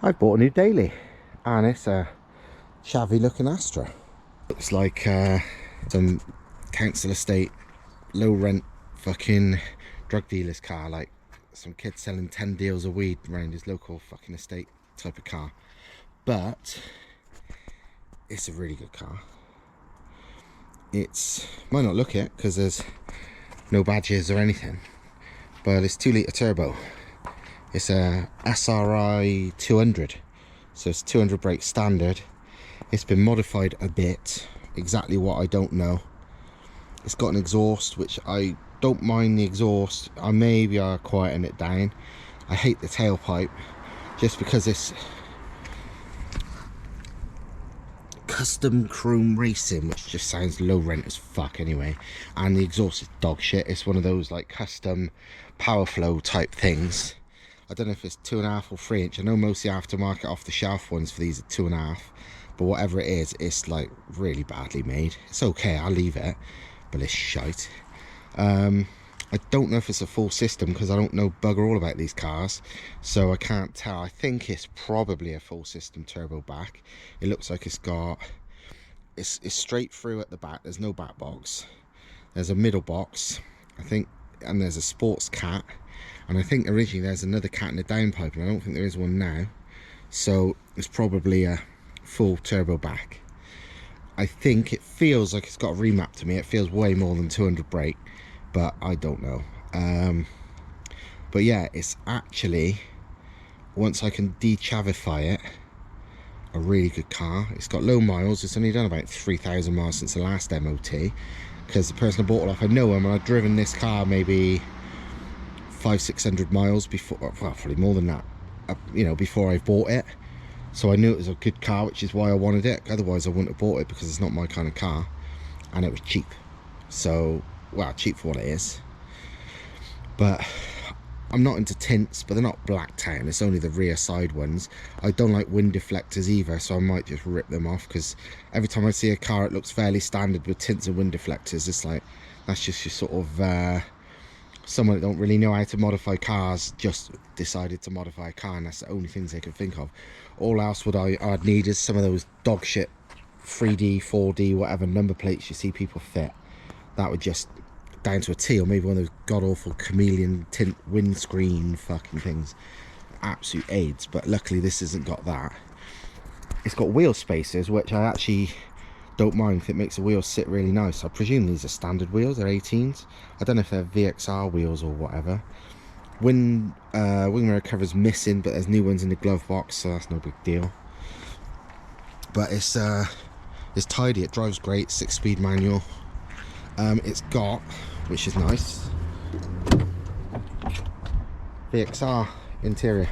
I bought a new daily, and it's a chavvy looking Astra. Looks like some council estate, low rent fucking drug dealer's car, like some kid selling 10 deals of weed around his local fucking estate type of car. But it's a really good car. It's, might not look it because there's no badges or anything, but it's 2 litre turbo. It's a SRi 200, so it's 200 brake standard. It's been modified a bit, exactly what I don't know. It's got an exhaust, which I don't mind the exhaust. I maybe are quieting it down. I hate the tailpipe just because it's custom chrome racing, which just sounds low rent as fuck anyway, and the exhaust is dog shit. It's one of those like custom power flow type things. I don't know if it's 2.5 or 3 inch. I know most of the aftermarket off the shelf ones for these are 2.5, but whatever it is, it's like really badly made. It's okay, I'll leave it, but it's shite. I don't know if it's a full system because I don't know bugger all about these cars, so I can't tell. I think it's probably a full system turbo back. It looks like it's got, it's straight through at the back. There's no back box. There's a middle box, I think, and there's a sports cat, and I think originally there's another cat in the downpipe, and I don't think there is one now. So it's probably a full turbo back. I think it feels like it's got a remap to me. It feels way more than 200 brake, but I don't know. But yeah, it's actually, once I can de-chavify it, a really good car. It's got low miles. It's only done about 3,000 miles since the last MOT, because the person I bought it off, I know him, and I've driven this car maybe 500-600 miles before, well, probably more than that, you know, before I bought it. So I knew it was a good car, which is why I wanted it. Otherwise I wouldn't have bought it, because it's not my kind of car, and it was cheap. So, well, cheap for what it is. But I'm not into tints, but they're not blacked out. It's only the rear side ones. I don't like wind deflectors either, so I might just rip them off, because every time I see a car it looks fairly standard with tints and wind deflectors, it's like, that's just your sort of someone that don't really know how to modify cars just decided to modify a car, and that's the only things they can think of. All else I'd need is some of those dog shit 3D, 4D, whatever number plates you see people fit. That would just, down to a T, or maybe one of those god-awful chameleon tint windscreen fucking things. Absolute AIDS, but luckily this hasn't got that. It's got wheel spacers, which I actually don't mind if it makes the wheels sit really nice. I presume these are standard wheels, they're 18s. I don't know if they're VXR wheels or whatever. Wing mirror cover's missing, but there's new ones in the glove box, so that's no big deal. But it's tidy, it drives great, 6-speed manual. It's got, which is nice, VXR interior.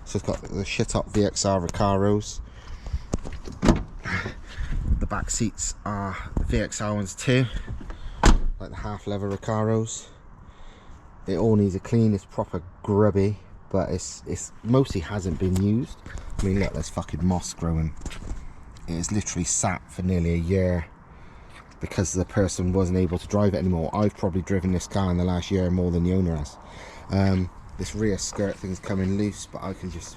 So it's got the shit up VXR Recaros. The back seats are the VXR ones too, like the half leather Recaros. It all needs a clean. It's proper grubby, but it's mostly hasn't been used. I mean, look, there's fucking moss growing. It is literally sat for nearly a year because the person wasn't able to drive it anymore. I've probably driven this car in the last year more than the owner has. This rear skirt thing's coming loose, but I can just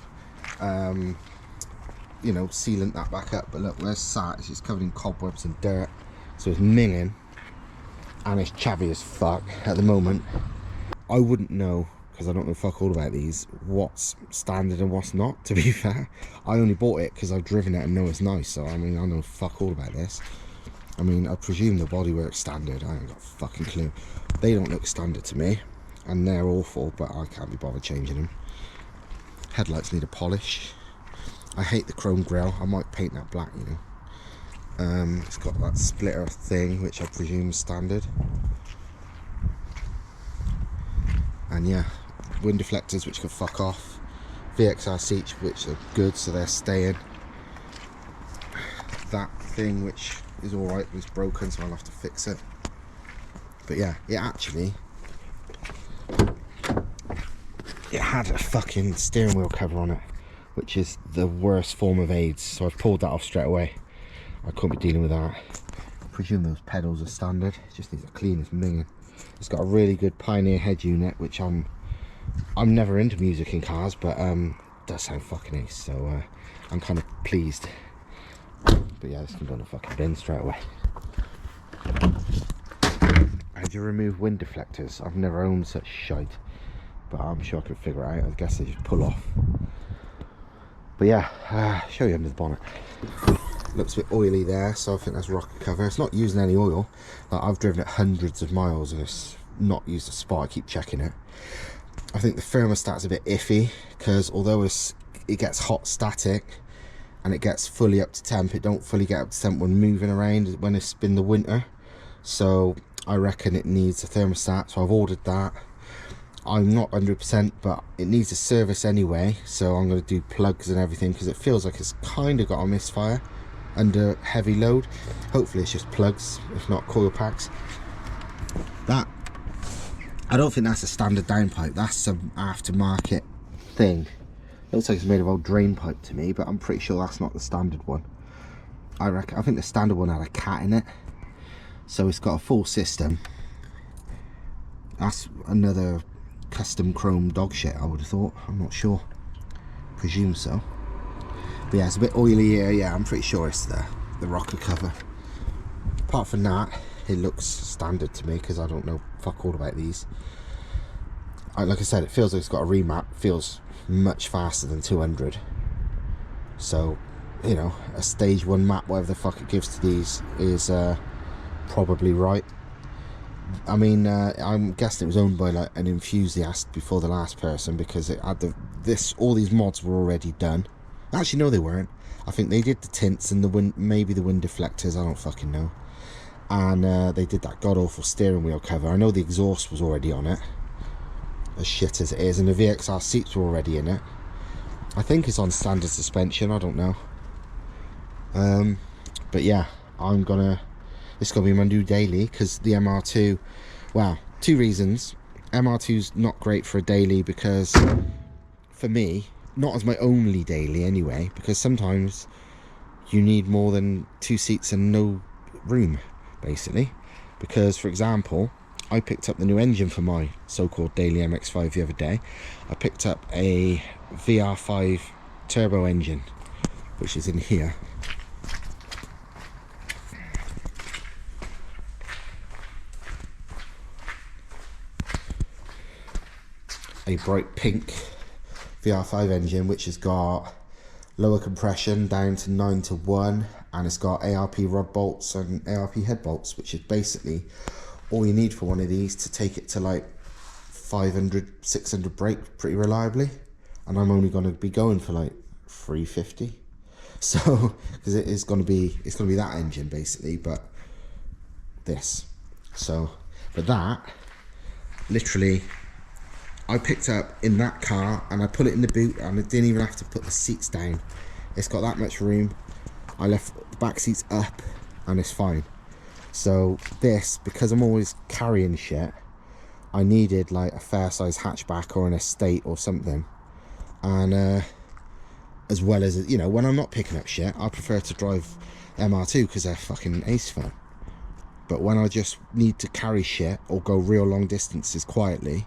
you know, sealant that back up. But look, where it's sat, it's just covered in cobwebs and dirt, so it's minging, and it's chavvy as fuck at the moment. I wouldn't know, because I don't know fuck all about these, what's standard and what's not, to be fair. I only bought it because I've driven it and know it's nice, so I mean, I know fuck all about this. I mean, I presume the bodywork's standard. I ain't got a fucking clue. They don't look standard to me, and they're awful, but I can't be bothered changing them. Headlights need a polish. I hate the chrome grille. I might paint that black, you know. It's got that splitter thing, which I presume is standard. And yeah, wind deflectors, which can fuck off. VXR seats, which are good, so they're staying. That thing, which is alright, but it's broken, so I'll have to fix it. But yeah, it actually, it had a fucking steering wheel cover on it, which is the worst form of AIDS, so I've pulled that off straight away. I couldn't be dealing with that. I presume those pedals are standard. It just needs a clean as minging. It's got a really good Pioneer head unit, which I'm never into music in cars, but does sound fucking ace, so I'm kind of pleased. But yeah, this can go in the fucking bin straight away. How do you remove wind deflectors? I've never owned such shite, but I'm sure I can figure it out. I guess they just pull off. But yeah, show you under the bonnet. Looks a bit oily there, so I think that's rocker cover. It's not using any oil. Like, I've driven it hundreds of miles and it's not used a spot. I keep checking it. I think the thermostat's a bit iffy, because although it gets hot static and it gets fully up to temp, it don't fully get up to temp when moving around when it's been the winter. So I reckon it needs a thermostat, so I've ordered that. I'm not 100%, but it needs a service anyway, so I'm going to do plugs and everything, because it feels like it's kind of got a misfire under heavy load. Hopefully it's just plugs, if not coil packs. That, I don't think that's a standard downpipe, that's some aftermarket thing. Looks like it's made of old drain pipe to me, but I'm pretty sure that's not the standard one. I think the standard one had a cat in it, so it's got a full system. That's another custom chrome dog shit, I would have thought. I'm not sure, presume so. But yeah, it's a bit oily here. Yeah, I'm pretty sure it's the rocker cover. Apart from that, it looks standard to me, because I don't know fuck all about these. Like I said, it feels like it's got a remap. Feels much faster than 200. So, you know, a stage 1 map, whatever the fuck it gives to these, is probably right. I mean, I'm guessing it was owned by like an enthusiast before the last person, because it had all these mods were already done. Actually, no, they weren't. I think they did the tints and the wind, maybe the wind deflectors. I don't fucking know. And they did that god awful steering wheel cover. I know the exhaust was already on it, as shit as it is, and the VXR seats were already in it. I think it's on standard suspension. I don't know. But yeah, it's gonna be my new daily, because the MR2, well, 2 reasons. MR2's not great for a daily, because for me, not as my only daily anyway, because sometimes you need more than 2 seats and no room, basically. Because, for example, I picked up the new engine for my so-called daily MX-5 the other day. I picked up a VR6 Turbo engine, which is in here. A bright pink VR5 engine, which has got lower compression down to 9:1, and it's got ARP rod bolts and ARP head bolts, which is basically all you need for one of these to take it to like 500, 600 brake pretty reliably. And I'm only going to be going for like 350. So, because it's going to be that engine basically, but this. So, but that, literally, I picked up in that car and I put it in the boot, and I didn't even have to put the seats down. It's got that much room. I left the back seats up and it's fine. So this, because I'm always carrying shit, I needed like a fair size hatchback or an estate or something. And as well as, you know, when I'm not picking up shit, I prefer to drive MR2 because they're fucking ace fun. But when I just need to carry shit or go real long distances quietly,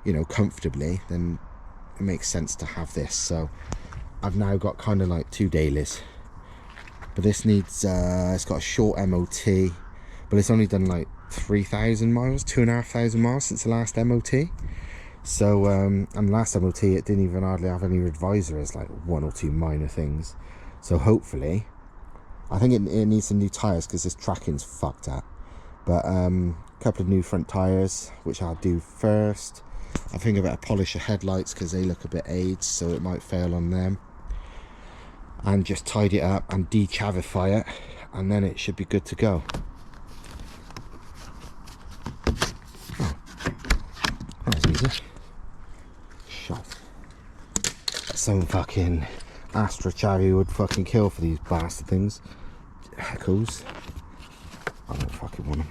you know, comfortably, then it makes sense to have this. So I've now got kind of like 2 dailies, but this needs it's got a short MOT, but it's only done like 3,000 miles, 2,500 miles since the last MOT. So and last MOT it didn't even hardly have any advisories, like 1 or 2 minor things. So hopefully, I think it needs some new tires, because this tracking's fucked up. But a couple of new front tires, which I'll do first. I think I better polish the headlights because they look a bit aged, so it might fail on them. And just tidy it up and de-chavify it, and then it should be good to go. Oh, that's easy. Shot. Some fucking Astra chavvy would fucking kill for these bastard things. Heckles. I don't fucking want them.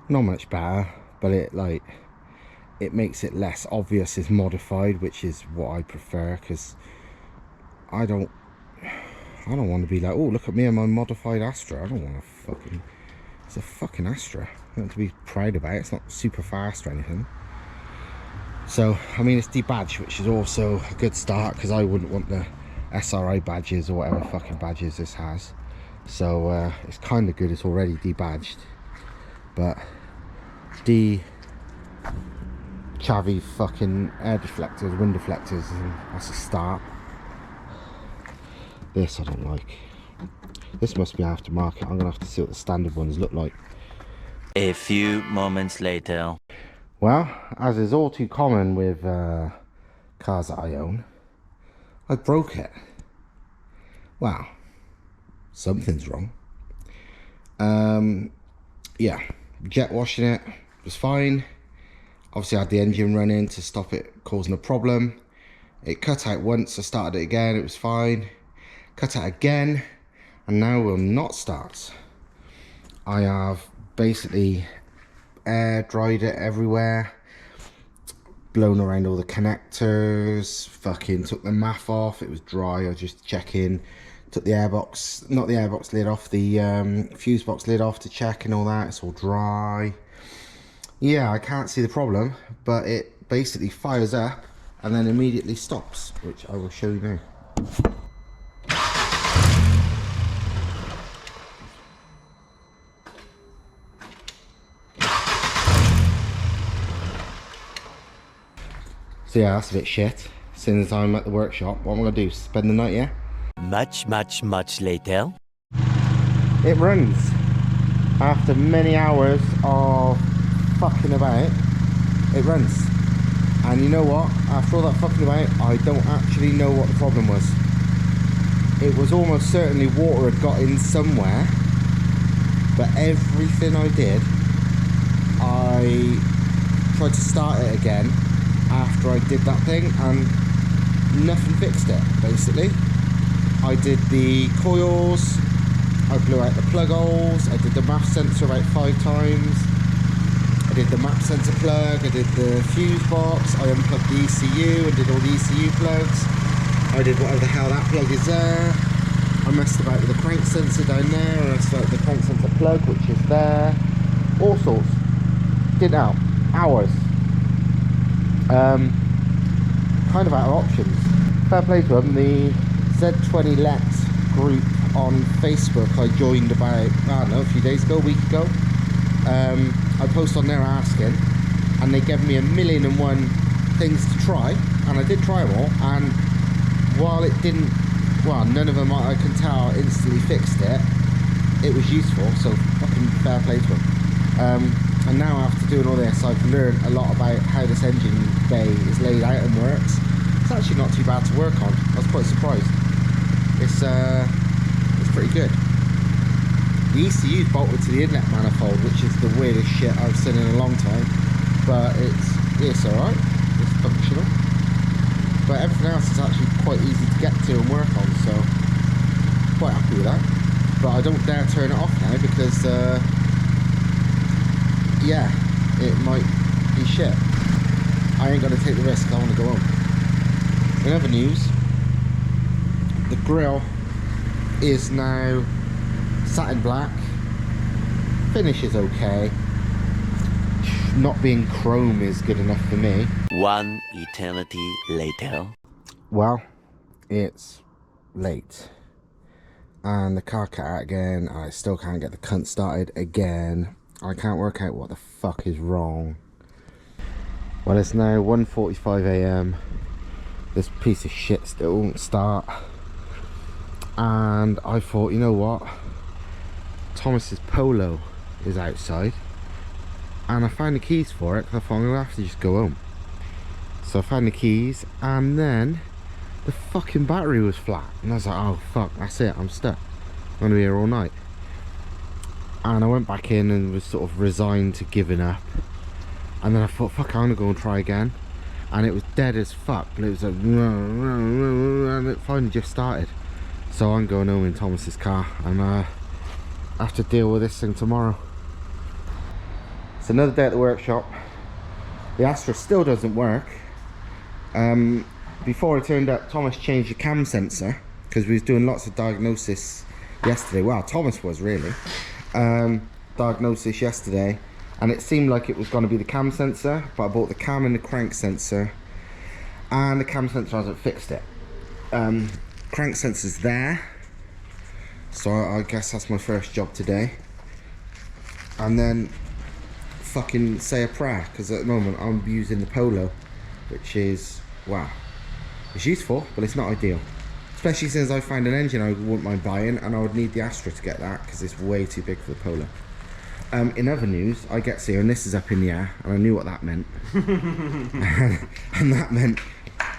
Not much better, but it it makes it less obvious it's modified, which is what I prefer, because I don't want to be like, oh, look at me and my modified Astra. I don't want to fucking... It's a fucking Astra. Not to be proud about it. It's not super fast or anything. So, I mean, it's debadged, which is also a good start, because I wouldn't want the SRi badges or whatever fucking badges this has. So, it's kind of good. It's already debadged. But, chavvy fucking air deflectors, wind deflectors, and that's a start. This I don't like. This must be aftermarket. I'm gonna have to see what the standard ones look like. A few moments later. Well, as is all too common with cars that I own, I broke it. Wow, something's wrong. Yeah, jet washing it was fine. Obviously I had the engine running to stop it causing a problem. It cut out once, I started it again, it was fine. Cut out again, and now will not start. I have basically air dried it everywhere, blown around all the connectors, fucking took the math off, it was dry. I was just checking, took the airbox, not the airbox lid off, the fuse box lid off to check and all that. It's all dry. Yeah, I can't see the problem, but it basically fires up and then immediately stops, which I will show you now. So yeah, that's a bit shit. Since I'm at the workshop, what am I gonna do? Spend the night here? Much later. It runs. After many hours of fucking about, it runs. And you know what? After all that fucking about, I don't actually know what the problem was. It was almost certainly water had got in somewhere, but everything I did, I tried to start it again after I did that thing, and nothing fixed it. Basically, I did the coils, I blew out the plug holes, I did the map sensor about 5 times, I did the map sensor plug, I did the fuse box, I unplugged the ECU and did all the ECU plugs, I did whatever the hell that plug is there, I messed about with the crank sensor down there, I messed about with the crank sensor plug, which is there, all sorts. Did it out, hours. Kind of out of options. Fair play to them. The Z20 Let group on Facebook I joined about, I don't know, a few days ago, a week ago. I posted on there asking, and they gave me 1,000,001 things to try, and I did try them all, and while it didn't, well, none of them I can tell instantly fixed it, it was useful, so fucking fair play to them. And now after doing all this, I've learned a lot about how this engine bay is laid out and works. It's actually not too bad to work on. I was quite surprised. It's pretty good. The ECU is bolted to the inlet manifold, which is the weirdest shit I've seen in a long time. But it's alright. It's functional. But everything else is actually quite easy to get to and work on, so quite happy with that. But I don't dare turn it off now because yeah, it might be shit. I ain't gonna take the risk, I want to go home. In other news, the grille is now satin black. Finish is okay. Not being chrome is good enough for me. One eternity later. Well, it's late. And the car cut out again. I still can't get the cunt started again. I can't work out what the fuck is wrong. Well, it's now 1:45 AM. This piece of shit still won't start. And I thought, you know what? Thomas's Polo is outside. And I found the keys for it, because I thought I'm going to have to just go home. So I found the keys, and then the fucking battery was flat. And I was like, oh fuck, that's it, I'm stuck. I'm going to be here all night. And I went back in and was sort of resigned to giving up. And then I thought, fuck, I'm gonna go and try again. And it was dead as fuck, but it was like, and it finally just started. So I'm going home in Thomas's car, and I have to deal with this thing tomorrow. It's another day at the workshop. The Astra still doesn't work. Before I turned up, Thomas changed the cam sensor because we was doing lots of diagnosis yesterday. Well, Thomas was really diagnosis yesterday, and it seemed like it was going to be the cam sensor, but I bought the cam and the crank sensor, and the cam sensor hasn't fixed it. Crank sensor's there, so I guess that's my first job today. And then fucking say a prayer, because at the moment I'm using the Polo, which is, wow, it's useful, but it's not ideal. Especially since I find an engine I wouldn't mind buying, and I would need the Astra to get that, because it's way too big for the Polo. In other news, I get here, and this is up in the air, and I knew what that meant. And that meant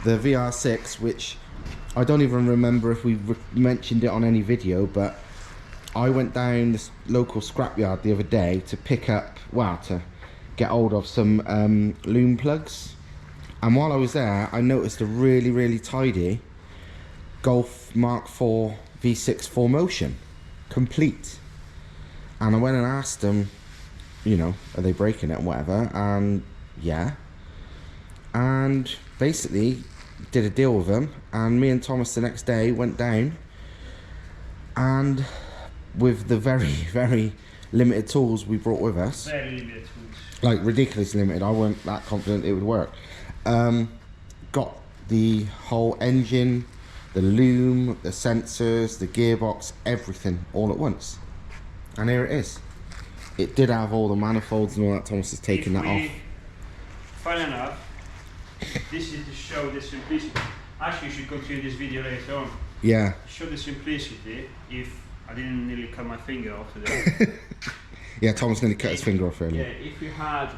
the VR6, which I don't even remember if we mentioned it on any video, but I went down this local scrapyard the other day to pick up, well, to get hold of some loom plugs. And while I was there, I noticed a really, really tidy Golf Mark IV V6 4Motion, complete. And I went and asked them, you know, are they breaking it and whatever, and yeah. And basically did a deal with them, and me and Thomas the next day went down, and with the very, very limited tools we brought with us, Very limited tools. like ridiculously limited, I wasn't that confident it would work, got the whole engine, the loom, the sensors, the gearbox, everything all at once. And here it is. It did have all the manifolds and all that. Thomas has taken that off. Fun enough, this is to show the simplicity. Actually, you should continue this video later on. Yeah. Show the simplicity if I didn't nearly cut my finger off today. Yeah, Thomas nearly cut his finger off earlier. Yeah, if you had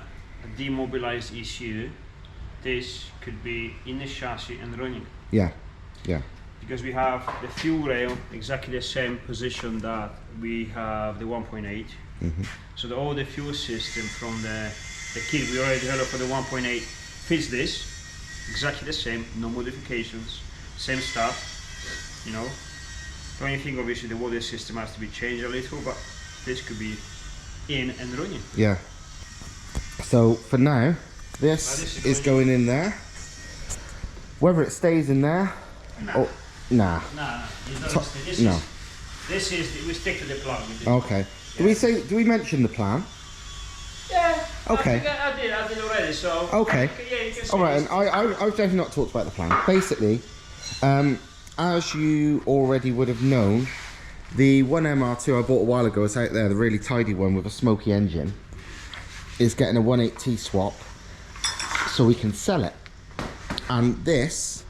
a demobilized ECU, this could be in the chassis and running. Yeah, yeah. Because we have the fuel rail exactly the same position that we have the 1.8. So all the fuel system from the kit we already developed for the 1.8 fits this exactly the same, no modifications, same stuff, you know. The only thing, obviously, the water system has to be changed a little, but this could be in and running. Yeah. So for now, this is going in there. Whether it stays in there, or nah. Nah, this is we stick to the plan. Okay. Yeah. Do we mention the plan? Yeah. Okay. I did already. So. Okay. Yeah, you can All right, and I've definitely not talked about the plan. Basically, as you already would have known, the one MR2 I bought a while ago is out there, the really tidy one with a smoky engine, is getting a 1.8T swap, so we can sell it. And this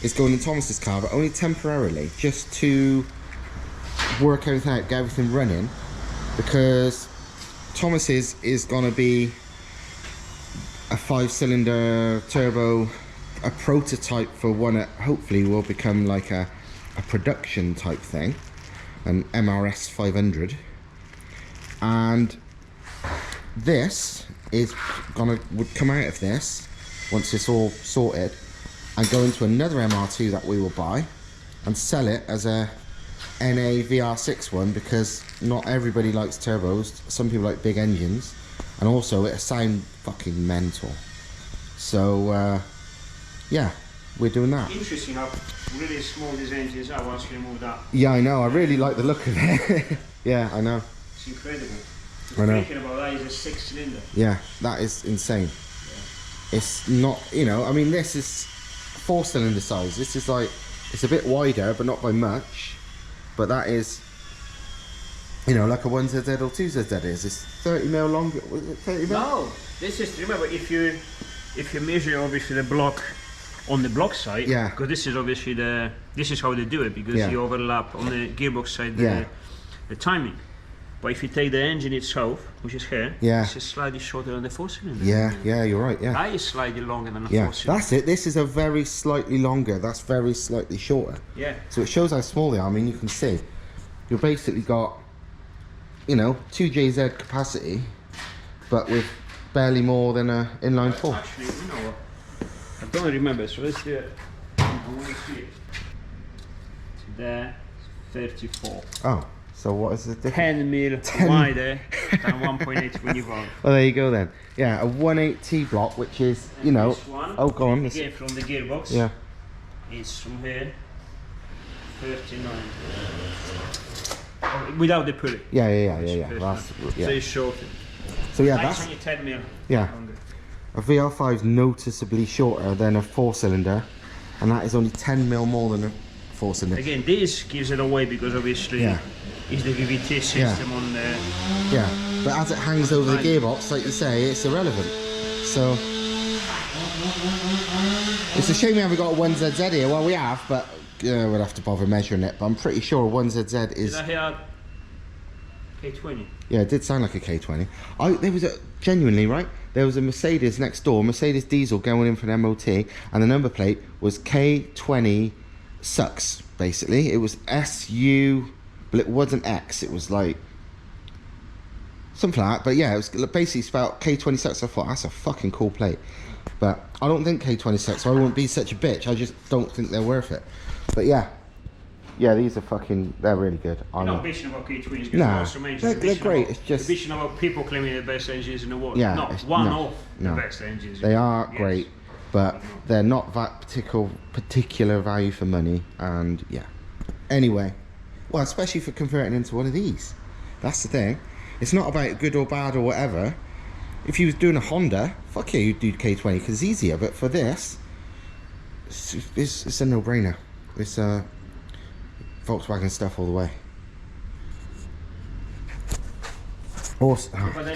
is going in Thomas's car, but only temporarily, just to work everything out, get everything running, because Thomas's is going to be a 5-cylinder turbo, a prototype for one that hopefully will become like a production type thing, an MRS 500. And this is would come out of this once it's all sorted and go into another MR2 that we will buy and sell it as a NA VR6 one, because not everybody likes turbos, some people like big engines, and also it sound fucking mental. So yeah, we're doing that. Interesting how really small these engines are once you remove that. Yeah, I know, I really like the look of it. Yeah, I know. It's incredible. I know. Thinking about that is a 6-cylinder. Yeah, that is insane. Yeah. It's not, you know, I mean, this is 4-cylinder size. This is like, it's a bit wider, but not by much. But that is, you know, like a 1ZZ or 2ZZ is. It's 30 mil longer. Was it 30 mil? No, this is, remember, if you measure obviously the block on the block side, yeah, because this is obviously this is how they do it, because you overlap on the gearbox side the timing. But if you take the engine itself, which is here, this is slightly shorter than the 4-cylinder. Yeah, yeah, you're right, yeah. That is slightly longer than a 4-cylinder. That's it. This is a very slightly longer, that's very slightly shorter. Yeah. So it shows how small they are. I mean, you can see. You've basically got, you know, 2 JZ capacity, but with barely more than a inline 4. Actually, you know what? I don't remember, so let's do it. I want to see it. So there, 34. Oh, So what is the difference? 10 mil wider than 1.8 when you go. Well, there you go then. Yeah, a 180 block, which is, you know. This one, Oh, go on. again from the gearbox. Yeah. It's from here, 39. Oh, without the pulley. Yeah. That's, yeah. So it's shorter. So yeah, That's that's only 10 mil. yeah. Longer. A VR5 is noticeably shorter than a 4-cylinder, and that is only 10 mil more than a 4-cylinder. Again, this gives it away because obviously Yeah. it's the VVT system on the. Yeah, but as it hangs over the gearbox, like you say, it's irrelevant. So it's a shame we haven't got a 1ZZ here. Well, we have, but we'll have to bother measuring it. But I'm pretty sure a 1ZZ is. Did I hear K20? Yeah, it did sound like a K20. There was a genuinely right. There was a Mercedes next door, Mercedes diesel going in for an MOT, and the number plate was K20 sucks. Basically, it was SU, but it wasn't X. It was like something like that. But yeah, it was basically spelled K20 sucks. I thought that's a fucking cool plate. But I don't think K20 sucks, so I wouldn't be such a bitch. I just don't think they're worth it. But yeah, these are they're really good. I'm not bitching about K20s. No, they're great. It's just bitching about people claiming the best engines in the world. Yeah, not one of the best engines. They are great, but they're not that particular value for money. And yeah. Anyway, well, especially for converting into one of these. That's the thing. It's not about good or bad or whatever. If you was doing a Honda, fuck yeah, you'd do K20 because it's easier. But for this, it's a no-brainer. It's Volkswagen stuff all the way. Awesome. But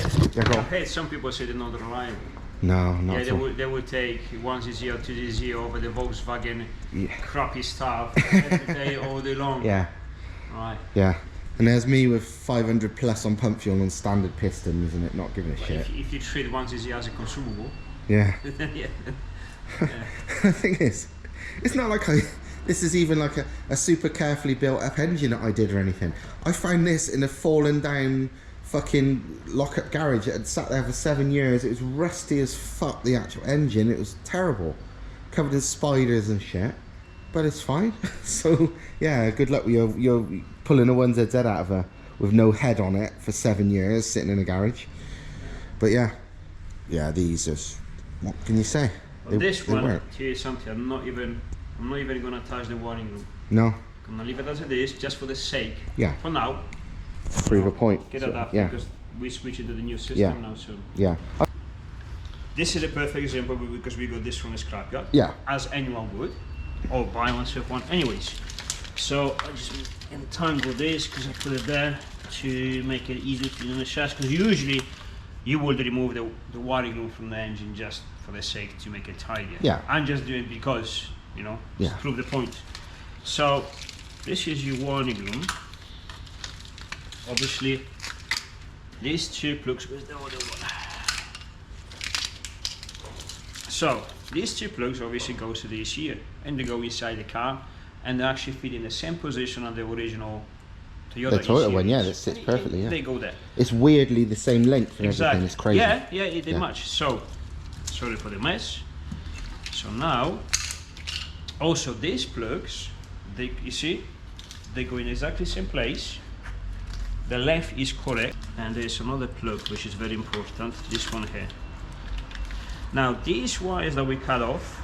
I've heard some people say they're not reliable. No, not at all. They would take 1ZZ or 2ZZ over the Volkswagen crappy stuff every day, all day long. Yeah. Right. Yeah. And there's me with 500 plus on pump fuel on standard pistons and it not giving a shit. If you treat 1ZZ as a consumable. Yeah. Yeah. The thing is, it's not like this is even like a super carefully built up engine that I did or anything. I found this in a fallen down fucking lock-up garage. It had sat there for 7 years. It was rusty as fuck, the actual engine. It was terrible. Covered in spiders and shit. But it's fine. So, yeah, good luck with you're pulling a 1ZZ out of with no head on it for 7 years, sitting in a garage. But yeah, these are, what can you say? Well, this one, work. To you something, I'm not even gonna touch the wiring loop. No. I'm gonna leave it as it is, just for the sake. Yeah. For now. Prove a point. Get adapted because we switch it to the new system now soon. Yeah. This is a perfect example because we got this from the scrapyard. Yeah. As anyone would, or buy one, self one. Anyways, so I just entangle this because I put it there to make it easy to clean the chassis. Because usually you would remove the wiring loop from the engine just for the sake to make it tidier. Yeah. I'm just doing it because to prove the point. So this is your wiring loop. Obviously, these two plugs with the other one. So these two plugs obviously go to the ECU and they go inside the car and they actually fit in the same position on the original Toyota. The Toyota ECU. one, yeah, that sits perfectly. Yeah, they go there. It's weirdly the same length and Exactly. everything. It's crazy. Yeah, they match. So sorry for the mess. So now, also these plugs, you see, they go in exactly the same place. The length is correct, and there's another plug which is very important, this one here. Now these wires that we cut off,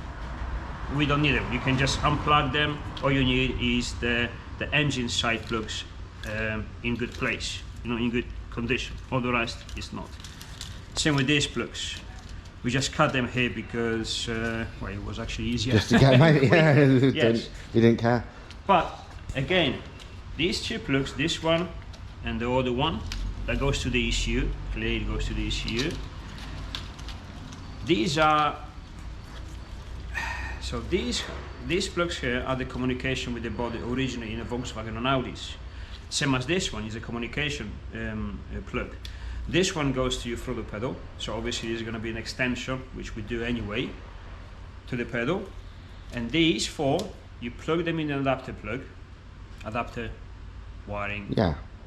we don't need them. You can just unplug them. All you need is the engine side plugs in good place, in good condition. All the rest is not. Same with these plugs. We just cut them here because well, it was actually easier. Just to get them out, yeah. Yes. We didn't care. But again, these two plugs, this one and the other one, that goes to the ECU. Clearly it goes to the ECU. These are, so these plugs here are the communication with the body originally in a Volkswagen and Audis. Same as this one is a communication plug. This one goes to your throttle pedal, so obviously this is going to be an extension, which we do anyway, to the pedal. And these four, you plug them in an adapter plug, adapter wiring,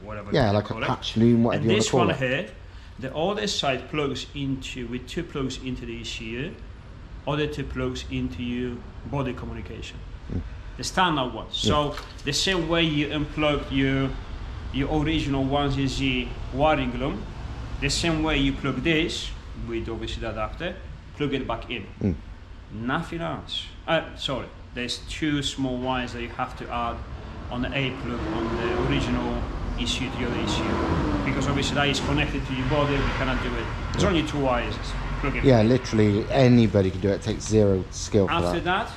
whatever. Yeah, like a patch loom, whatever you want to call it. And this one here, the other side plugs into, with two plugs into the ECU, other two plugs into your body communication. The standard one. So the same way you unplug your your original 1ZZ wiring loom, the same way you plug this with obviously the adapter, plug it back in. Nothing else. Sorry, there's 2 small wires that you have to add on the A plug on the original ECU to the other ECU, because obviously that is connected to your body. We cannot do it. There's only 2 wires. Plug it. Yeah, literally anybody can do it. It takes zero skill for After that. that,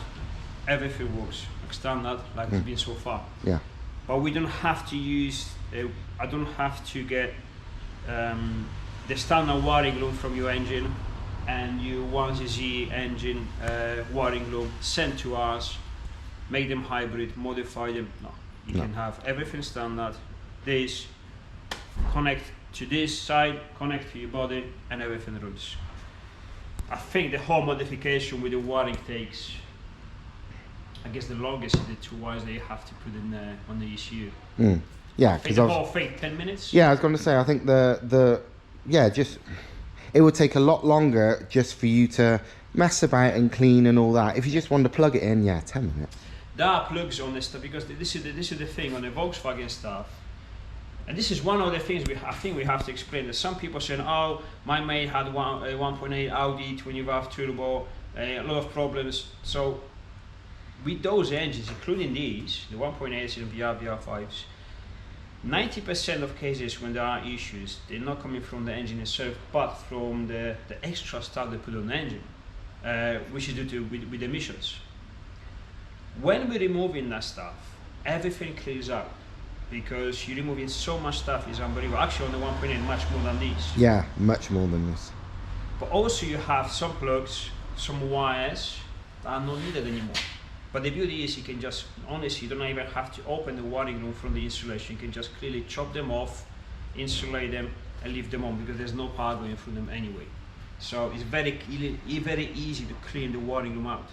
everything works like standard, like it's been so far. Yeah. But we don't have to use. I don't have to get the standard wiring loom from your engine and your 1ZZ engine wiring loom sent to us. Make them hybrid, modify them. No, you can have everything standard. This connect to this side, connect to your body, and everything runs. I think the whole modification with the wiring takes, I guess the longest is the 2 wires that you have to put in on the ECU. Yeah, I think because the whole thing 10 minutes. yeah, I was going to say, I think it would take a lot longer just for you to mess about and clean and all that. If you just wanted to plug it in, yeah, 10 minutes. There are plugs on this stuff, because this is the thing on the Volkswagen stuff. And this is one of the things I think we have to explain. That some people saying, oh, my mate had a 1.8 Audi 20 valve turbo, a lot of problems. So with those engines, including these, the 1.8s and VR5s, 90% of cases when there are issues, they're not coming from the engine itself, but from the extra stuff they put on the engine, which is due to with emissions. When we're removing that stuff, everything clears out, because you're removing so much stuff, is unbelievable. Actually, on the 1.8, much more than these. Yeah, much more than this. But also you have some plugs, some wires that are not needed anymore. But the beauty is you can just, honestly, you don't even have to open the wiring loom from the insulation. You can just clearly chop them off, insulate them, and leave them on, because there's no power going through them anyway. So it's very easy to clean the wiring loom out.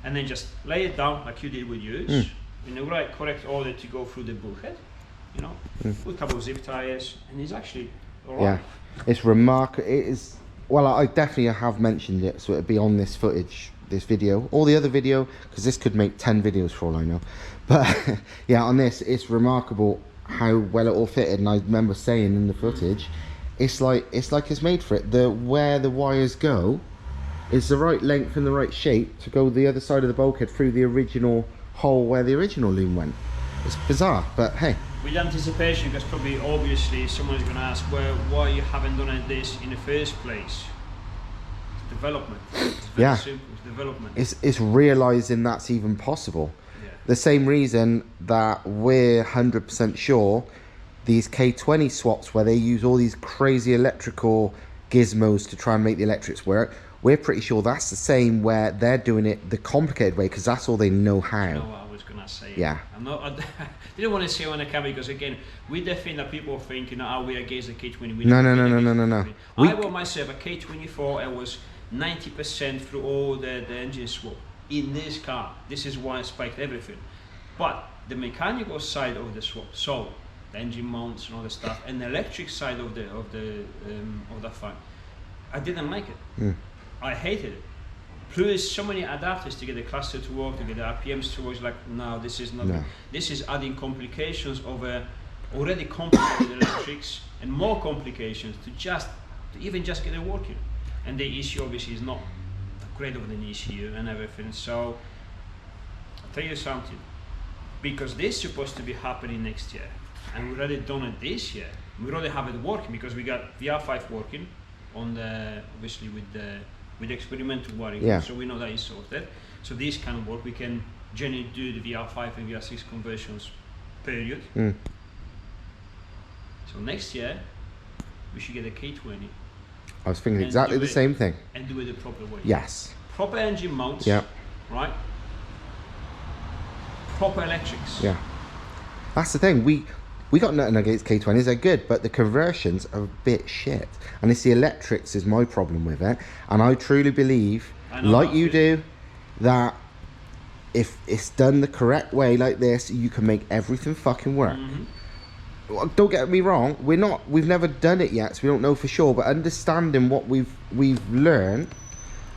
And then just lay it down like you did with yours, in the right correct order to go through the bulkhead, you know, with a couple of zip ties, and it's actually alright. Yeah, it's remarkable. It is, well, I definitely have mentioned it, so it'd be on this footage, this video, or the other video, because this could make 10 videos for all I know. But yeah, on this, it's remarkable how well it all fitted. And I remember saying in the footage, it's like it's made for it. Where the wires go is the right length and the right shape to go the other side of the bulkhead through the original hole where the original loom went. It's bizarre, but hey. With anticipation, because probably obviously someone's going to ask, well, why you haven't done this in the first place? It's development. It's very simple. It's development. It's realizing that's even possible. Yeah. The same reason that we're 100% sure these K20 swaps, where they use all these crazy electrical gizmos to try and make the electrics work, we're pretty sure that's the same where they're doing it the complicated way, because that's all they know how. You know what I was gonna say. Yeah. I didn't want to say on the camera, because again, with the thing that people think, you know, are we against the K20? No. I bought myself a K24 and was 90% through all the engine swap in this car. This is why I spiked everything. But the mechanical side of the swap, so the engine mounts and all the stuff, and the electric side of that fan, I didn't like it. I hated it. Plus so many adapters to get the cluster to work, to get the RPMs to work. Like, no, this is not. No. This is adding complications of already complicated electrics, and more complications to even just get it working. And the ECU obviously is not great of an ECU and everything. So I'll tell you something, because this is supposed to be happening next year, and we already done it this year. We already have it working, because we got VR5 working on the, obviously with the experimental wiring, so we know that is sorted. So this kind of work, we can generally do the VR5 and VR6 conversions, period. So next year, we should get a K20. I was thinking exactly the same thing. And do it the proper way. Yes. Proper engine mounts, right? Proper electrics. Yeah. That's the thing. We got nothing against K20s, they're good, but the conversions are a bit shit. And it's the electrics is my problem with it. And I truly believe, like you do, that if it's done the correct way like this, you can make everything fucking work. Well, don't get me wrong, we've never done it yet, so we don't know for sure, but understanding what we've learned,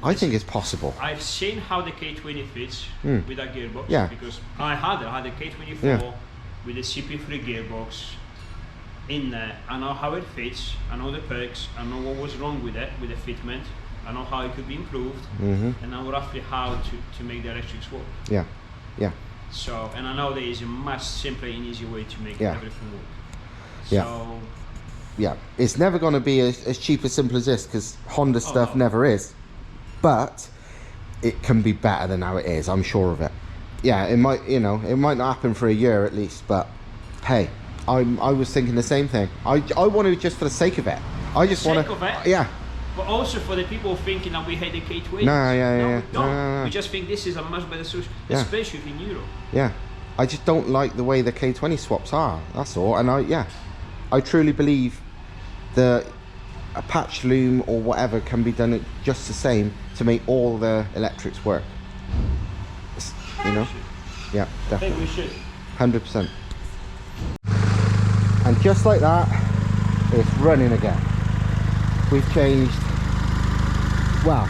I think it's possible. I've seen how the K20 fits with that gearbox, because I had a K24 with a CP3 gearbox, in there. I know how it fits. I know the perks. I know what was wrong with it, with the fitment. I know how it could be improved, and I know roughly how to make the electrics work. Yeah, yeah. So, and I know there is a much simpler and easier way to make everything work. Yeah. So, yeah, it's never going to be as cheap as simple as this, because Honda stuff never is. But it can be better than how it is. I'm sure of it. Yeah, it might, you know, it might not happen for a year at least, but hey, I was thinking the same thing. I want to, just for the sake of it. I just want to. Yeah. But also for the people thinking that we hate the K20. No, we don't. No. We just think this is a much better solution, especially in Europe. Yeah, I just don't like the way the K20 swaps are. That's all. And I truly believe the a patch loom or whatever can be done just the same to make all the electrics work. You know? Yeah, definitely. I think we should. 100%. And just like that, it's running again. We've changed, well,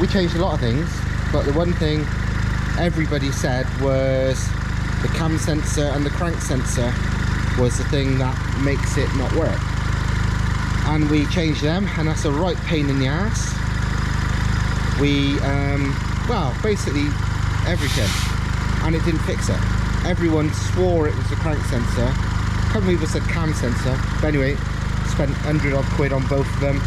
we changed a lot of things, but the one thing everybody said was the cam sensor and the crank sensor was the thing that makes it not work. And we changed them, and that's a right pain in the ass. We, well, basically everything, and it didn't fix it. Everyone swore it was the crank sensor. A couple of people said cam sensor, but anyway, spent 100 odd quid on both of them.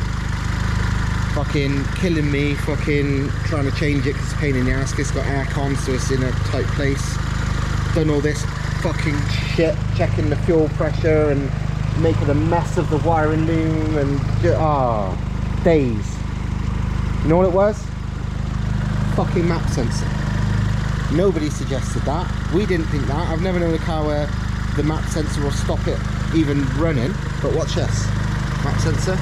Fucking killing me, fucking trying to change it because it's a pain in the ass. It's got aircon, so it's in a tight place. Done all this fucking shit, checking the fuel pressure and making a mess of the wiring loom and days. You know what it was? Fucking map sensor. Nobody suggested that. We didn't think that. I've never known a car where the map sensor will stop it even running. But watch this. Map sensor.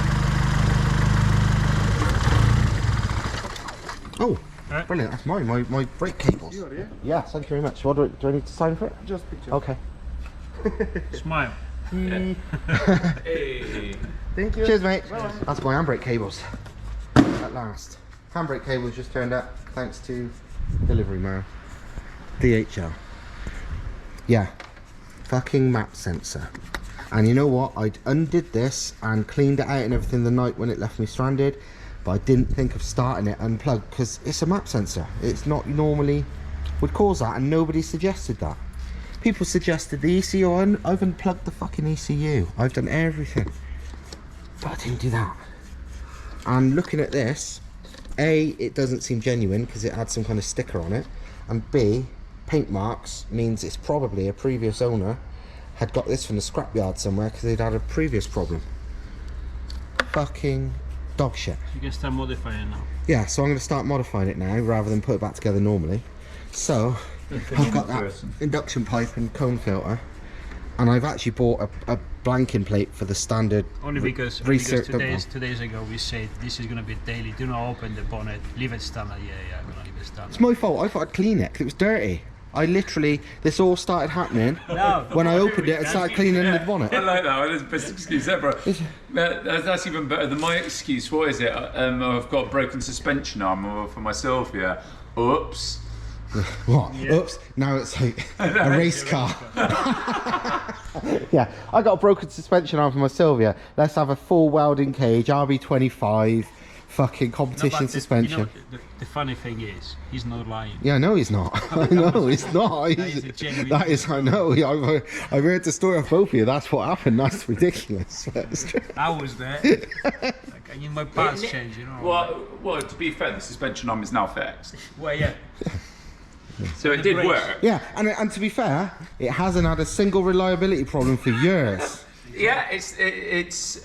Oh, brilliant. That's mine. My brake cables. You got it, yeah, thank you very much. What do I need to sign for it? Just picture. Okay. Smile. Hey. Thank you. Cheers, mate. Bye. That's my handbrake cables. At last. Handbrake cables just turned up thanks to delivery man. DHL. Yeah. Fucking map sensor. And you know what? I undid this and cleaned it out and everything the night when it left me stranded, but I didn't think of starting it unplugged because it's a map sensor. It's not normally would cause that, and nobody suggested that. People suggested the ECU. I've unplugged the fucking ECU. I've done everything, but I didn't do that. And looking at this, A, it doesn't seem genuine because it had some kind of sticker on it, and B, paint marks means it's probably a previous owner had got this from the scrapyard somewhere because they'd had a previous problem. Fucking dog shit. You can start modifying now. Yeah, so I'm going to start modifying it now rather than put it back together normally. So I've got that induction pipe and cone filter, and I've actually bought a blanking plate for the standard. Only because 2 days ago we said this is going to be daily. Do not open the bonnet. Leave it standard. Yeah, I'm going to leave it standard. It's my fault. I thought I'd clean it because it was dirty. I literally, this all started happening when I opened it and started cleaning the bonnet. I like that. That's the best excuse ever. That's even better than my excuse. What is it? I've got a broken suspension arm for myself. Yeah. Oops. What? Yeah. Oops. Now it's like a race car. Yeah. I got a broken suspension arm for my Sylvia. Let's have a full welding cage, RB25. Fucking competition suspension. You know, the funny thing is, he's not lying. Yeah, I know he's not. I know he's not. That is, I know. I've heard the story of both of you. That's what happened. That's ridiculous. I was there. Like, I need my parts changed, you know. Well, to be fair, the suspension arm is now fixed. Well, yeah. So it did work. Yeah, and to be fair, it hasn't had a single reliability problem for years. Yeah, it's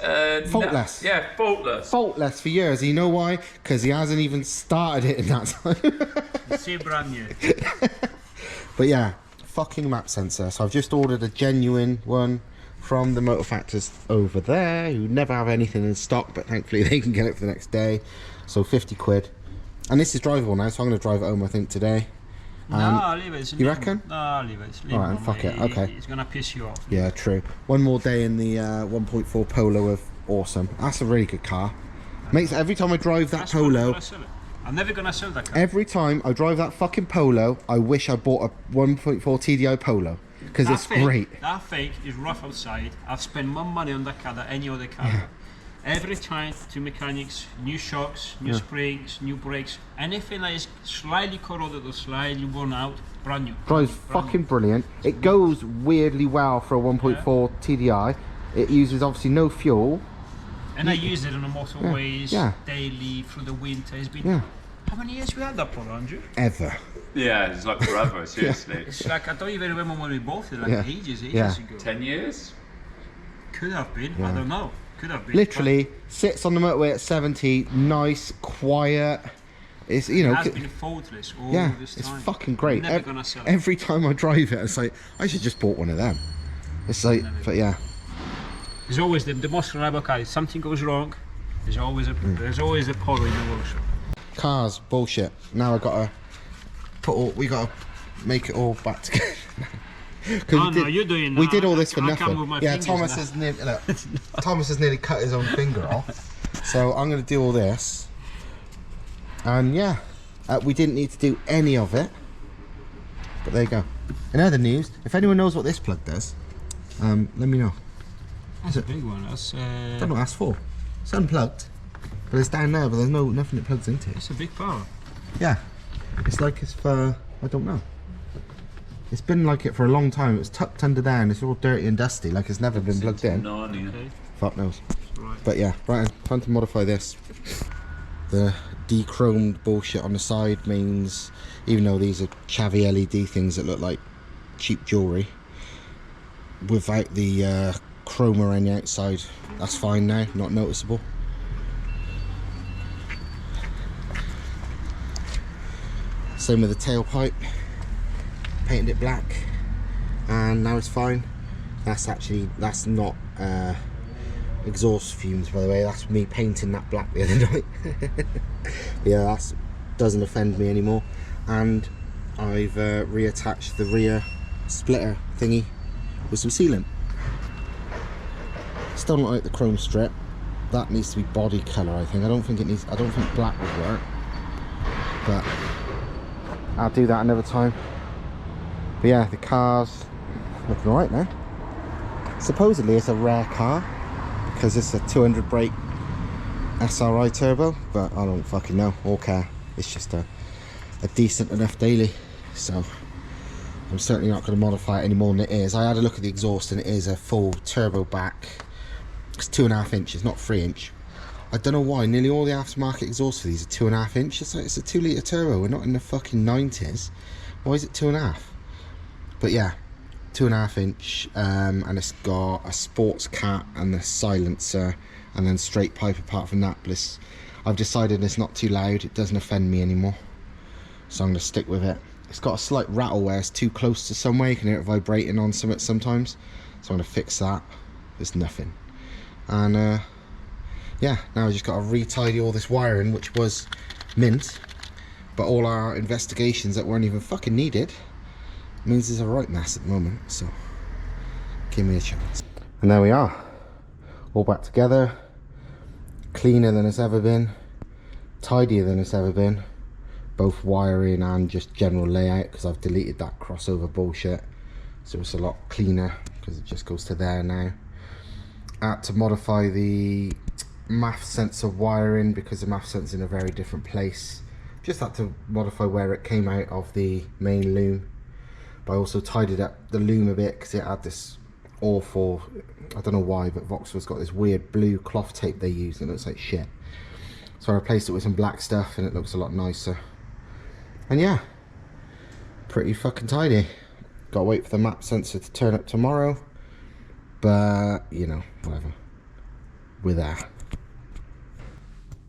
faultless. No, yeah, faultless. Faultless for years. And you know why? Because he hasn't even started it in that time. See, brand new. But yeah, fucking map sensor. So I've just ordered a genuine one from the motor factors over there, who never have anything in stock, but thankfully they can get it for the next day. So 50 quid. And this is drivable now, so I'm going to drive it home, I think, today. No, leave it. You reckon? No, leave it. Alright, fuck it. Okay. It's gonna piss you off. Yeah, true. One more day in the 1.4 Polo of awesome. That's a really good car. Makes every time I drive that Polo. I'm never gonna sell that car. Every time I drive that fucking Polo, I wish I bought a 1.4 TDI Polo because it's great. That thing is rough outside. I've spent more money on that car than any other car. Every time, two mechanics, new shocks, new springs, new brakes, anything that is slightly corroded or slightly worn out, brand new. Drives fucking brilliant. It goes weirdly well for a 1.4 TDI. It uses obviously no fuel. And I use it on the motorways daily through the winter. It's been how many years we had that product, Andrew? Ever. Yeah, it's like forever, seriously. It's like, I don't even remember when we bought it, like ages ago. 10 years? Could have been, I don't know. Could have been. Literally sits on the motorway at 70, nice, quiet. It's, you know, it has been faultless all this time. It's fucking great. Never gonna sell it. Every time I drive it, it's like, I should just bought one of them. It's like, but yeah. There's always the most reliable car. If something goes wrong, there's always a polo in the workshop. Cars, bullshit. Now I gotta we gotta make it all back together. You're doing that. We did all this for I nothing. can't move my Thomas has nearly Thomas has nearly cut his own finger off. So I'm gonna do all this. And yeah, we didn't need to do any of it. But there you go. In other news, if anyone knows what this plug does, let me know. That's a big one. That's I don't know what that's for. It's unplugged. But it's down there, but there's nothing it plugs into. It's a big power. Yeah. It's like it's for, I don't know. It's been like it for a long time. It's tucked under there and it's all dirty and dusty, like it's never been plugged in. Okay. Fuck knows. Right. But yeah, right, time to modify this. The de-chromed bullshit on the side means, even though these are chavvy LED things that look like cheap jewellery, without the chrome around the outside, that's fine now, not noticeable. Same with the tailpipe, painted it black, and now it's fine. That's not exhaust fumes, by the way. That's me painting that black the other night. Yeah, that doesn't offend me anymore. And I've reattached the rear splitter thingy with some sealant. Still not like the chrome strip. That needs to be body colour, I think. I don't think black would work, but I'll do that another time. But yeah, the car's looking alright now. Supposedly it's a rare car because it's a 200 brake SRi Turbo, but I don't fucking know or care. It's just a decent enough daily, so I'm certainly not going to modify it any more than it is. I had a look at the exhaust and it is a full turbo back. It's 2.5 inches, not 3 inch. I don't know why nearly all the aftermarket exhausts for these are 2.5 inch. It's like, it's a 2 litre turbo. We're not in the fucking 90s. Why is it 2.5? But yeah, 2.5 inch, and it's got a sports cat and the silencer, and then straight pipe apart from that. But I've decided it's not too loud. It doesn't offend me anymore, so I'm going to stick with it. It's got a slight rattle where it's too close to somewhere. You can hear it vibrating on something sometimes, so I'm going to fix that. It's nothing. And yeah, now I just got to retidy all this wiring, which was mint, but all our investigations that weren't even fucking needed means it's a right mess at the moment, so give me a chance. And there we are, all back together, cleaner than it's ever been, tidier than it's ever been, both wiring and just general layout, because I've deleted that crossover bullshit, so it's a lot cleaner because it just goes to there now. I had to modify the MAF sensor wiring because the MAF sensor's in a very different place. Just had to modify where it came out of the main loom, but I also tidied up the loom a bit because it had this awful, I don't know why, but Vauxhall's got this weird blue cloth tape they use and it looks like shit. So I replaced it with some black stuff and it looks a lot nicer. And yeah, pretty fucking tidy. Gotta wait for the map sensor to turn up tomorrow, but you know, whatever, we're there.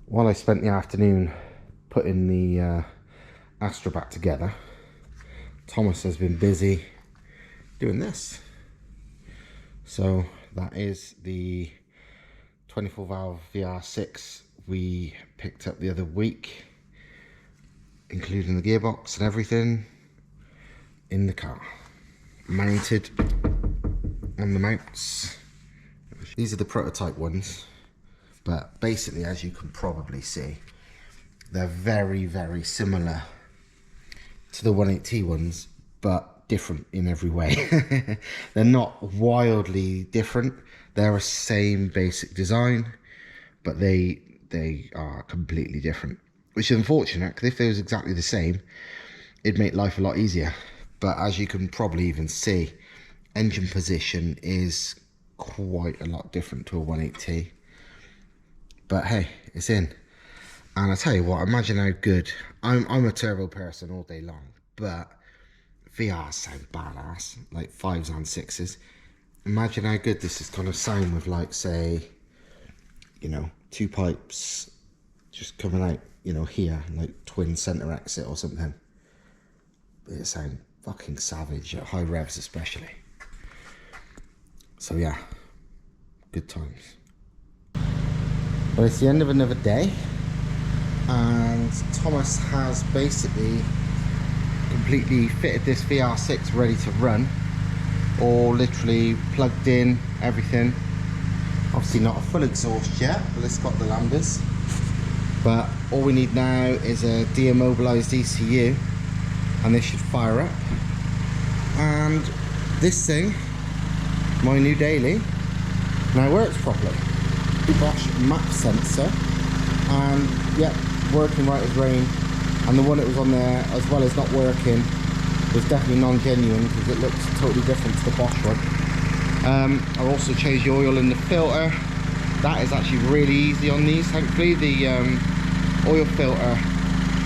While I spent the afternoon putting the Astra back together, Thomas has been busy doing this. So that is the 24 valve VR6 we picked up the other week, including the gearbox and everything in the car, mounted on the mounts. These are the prototype ones, but basically, as you can probably see, they're very, very similar to the 180 ones, but different in every way. They're not wildly different. They're a same basic design, but they are completely different, which is unfortunate, because if they was exactly the same, it'd make life a lot easier. But as you can probably even see, engine position is quite a lot different to a 1.8T. But hey, it's in. And I tell you what, imagine how good. I'm a turbo person all day long, but VRs sound badass, like 5s and 6s. Imagine how good this is going to sound with, like, say, you know, 2 pipes just coming out, you know, here, like twin center exit or something. It sounds fucking savage at high revs especially. So yeah, good times. Well, it's the end of another day, and Thomas has basically completely fitted this VR6 ready to run, or literally plugged in everything. Obviously not a full exhaust yet, but it's got the lambdas. But all we need now is a deimmobilized ECU, and this should fire up. And this thing, my new daily, now works properly. Bosch map sensor, and yep, working right as rain. And the one that was on there, as well as not working, was definitely non-genuine, because it looks totally different to the Bosch one. I've also changed the oil in the filter. That is actually really easy on these, thankfully. The oil filter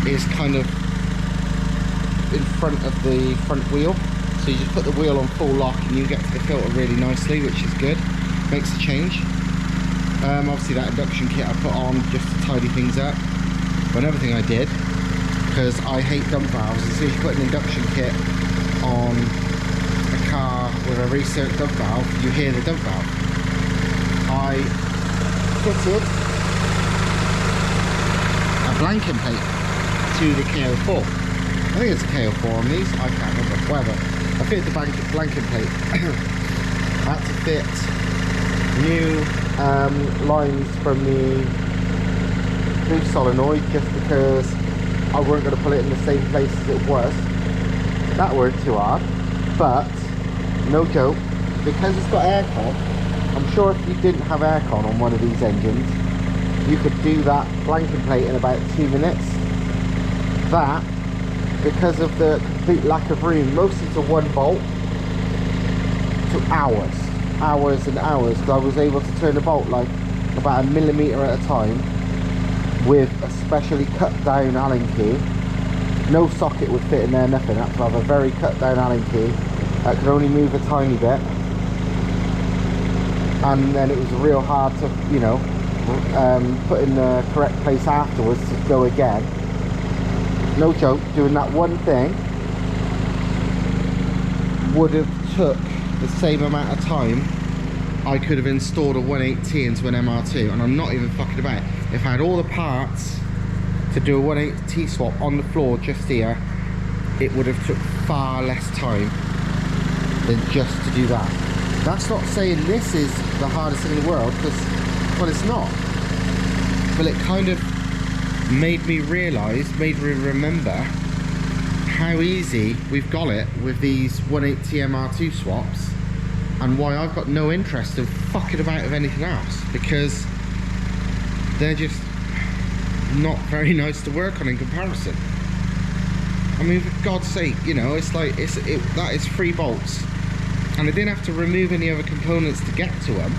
is kind of in front of the front wheel, so you just put the wheel on full lock and you get to the filter really nicely, which is good. Makes a change. Obviously that induction kit I put on just to tidy things up. But another thing I did, because I hate dump valves, as soon as you put an induction kit on a car with a recirc dump valve, you hear the dump valve. I fitted a blanking plate to the KO4. I think it's a KO4 on these, I can't remember, whatever. I fitted the blanking plate. I had to fit new lines from the new solenoid, just because I weren't going to put it in the same place as it was. That weren't too hard, but no joke, because it's got aircon. I'm sure if you didn't have aircon on one of these engines, you could do that blanking plate in about 2 minutes. That, because of the complete lack of room, mostly to 1 bolt, took hours and hours, because I was able to turn the bolt like about 1 millimeter at a time with a specially cut down Allen key. No socket would fit in there, nothing. I had to have a very cut down Allen key that could only move a tiny bit, and then it was real hard to, you know, put in the correct place afterwards to go again. No joke, doing that one thing would have took the same amount of time I could have installed a 1.8T into an MR2, and I'm not even fucking about. If I had all the parts to do a 1.8T swap on the floor just here, it would have took far less time than just to do that. That's not saying this is the hardest thing in the world, because, well, it's not. But it kind of made me realise, made me remember how easy we've got it with these 1.8T MR2 swaps, and why I've got no interest in fucking about with anything else, because they're just not very nice to work on in comparison. I mean, for God's sake, you know, it's like that is 3 bolts, and I didn't have to remove any other components to get to them,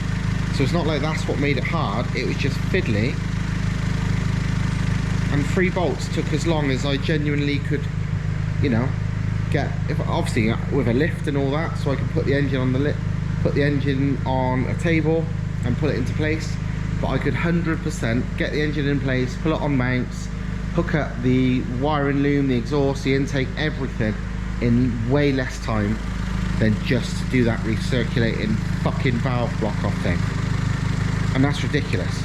so it's not like that's what made it hard. It was just fiddly, and 3 bolts took as long as I genuinely could, you know, get, if obviously with a lift and all that, so I can put the engine on the lift, put the engine on a table and put it into place. But I could 100% get the engine in place, pull it on mounts, hook up the wiring loom, the exhaust, the intake, everything in way less time than just to do that recirculating fucking valve block off thing. And that's ridiculous.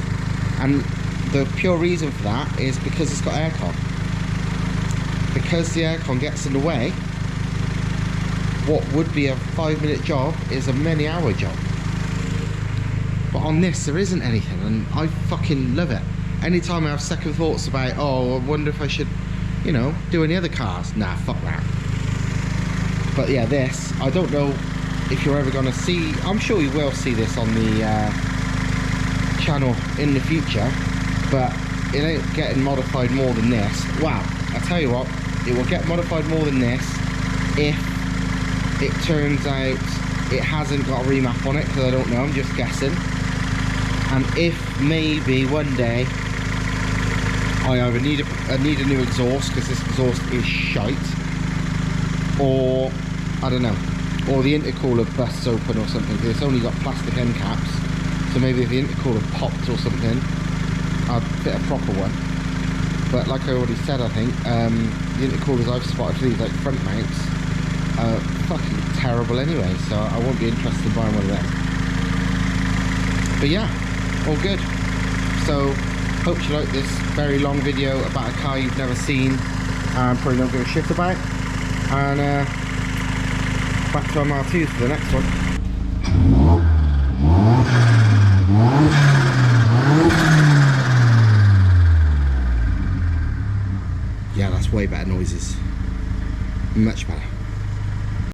And the pure reason for that is because it's got aircon. Because the aircon gets in the way, what would be a 5-minute job is a many-hour job. But on this, there isn't anything, and I fucking love it. Anytime I have second thoughts about, oh, I wonder if I should, you know, do any other cars. Nah, fuck that. But yeah, this, I don't know if you're ever going to see, I'm sure you will see this on the channel in the future, but it ain't getting modified more than this. Wow, I tell you what, it will get modified more than this if it turns out it hasn't got a remap on it, because I don't know, I'm just guessing. And if maybe one day I either need a new exhaust, because this exhaust is shite, or I don't know, or the intercooler busts open or something, because it's only got plastic end caps, so maybe if the intercooler popped or something, I'd fit a proper one. But like I already said, I think the intercoolers I've spotted for these like front mounts are fucking terrible anyway, so I won't be interested in buying one of them. But yeah, all good. So hope you like this very long video about a car you've never seen and probably don't give a shit about. And back to MR2 for the next one. Yeah, that's way better noises. Much better.